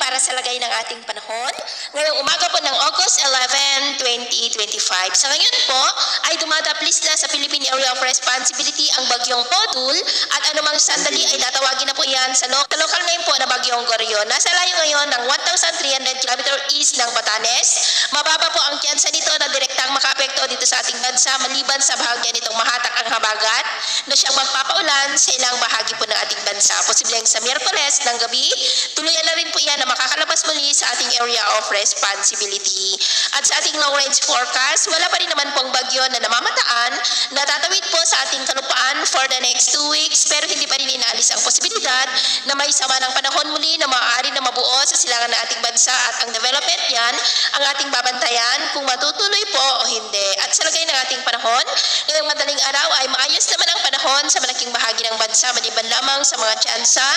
para sa lagay ng ating panahon ngayong umaga po ng August 11, 2025. Sa ngayon po ay dumadaplis na sa Philippine Area of Responsibility ang bagyong Podul at anumang sandali ay tatawagin na po yan sa local name po na bagyong Gorion. Nasa layo ngayon ng 1,300 km east ng Batanes. Mababa po ang tsansa nito na direktang makaapekto dito sa ating bansa maliban sa bahagya nitong mahatak ang habagat na siyang magpapaulan sa ilang bahagi po ng ating bansa. Posibleng sa Miyerkules ng gabi, tuluyan na rin po yan na makakalabas muli sa ating area of responsibility. At sa ating long range forecast, wala pa rin naman pong bagyo na namamataan na tatawid po sa ating kalupaan for the next 2 weeks, pero hindi pa rin inaalis ang posibilidad na may sama ng panahon muli na maaari na mabuo sa silangan ng ating bansa at ang development yan ang ating babantayan kung matutuloy po o hindi. At sa lagay ng ating panahon, ngayong madaling araw ay maayos naman ang panahon sa malaking bahagi ng bansa maliban lamang sa mga tsansa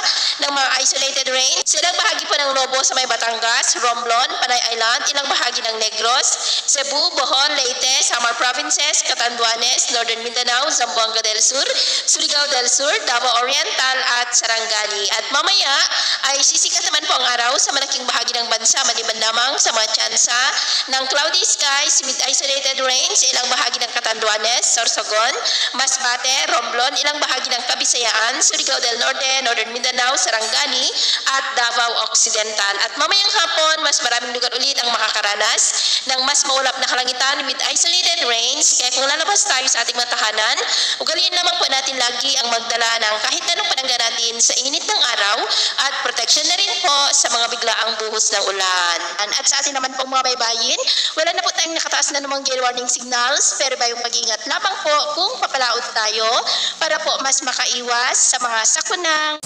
ng mga isolated rain. Sa ilang bahagi po ng Lobo sa may Batangas, Romblon, Panay Island, ilang bahagi ng Negros, Cebu, Bohol, Leyte, Samar Provinces, Catanduanes, Northern Mindanao, Zamboanga del Sur, Surigao del Sur, Davao Oriental at Sarangani. At mamaya ay sisikat naman po ang araw sa malaking bahagi ng bansa maliban lamang sa mga tsansa ng cloudy skies with isolated rain sa ilang bahagi ng Catanduanes, Sorsogon, Masbate, Romblon, ilang bahagi ng Kabisayaan, Surigao del Norte, Northern Mindanao, Sarangani at Davao Occidental. At mamayang hapon, mas maraming lugar ulit ang makakaranas ng mas maulap na kalangitan with isolated rains. Kaya kung lalabas tayo sa ating mga tahanan, ugaliin lamang po natin lagi ang magdala ng kahit anong panangga natin sa init ng araw at protection na rin po sa mga biglaang buhos ng ulan. At sa atin naman pong mga baybayin, wala na po tayong nakataas na namang gale warning signals, pero bayong mag-ingat lamang po kung papalaot tayo para po mas makaiwas sa mga sakunang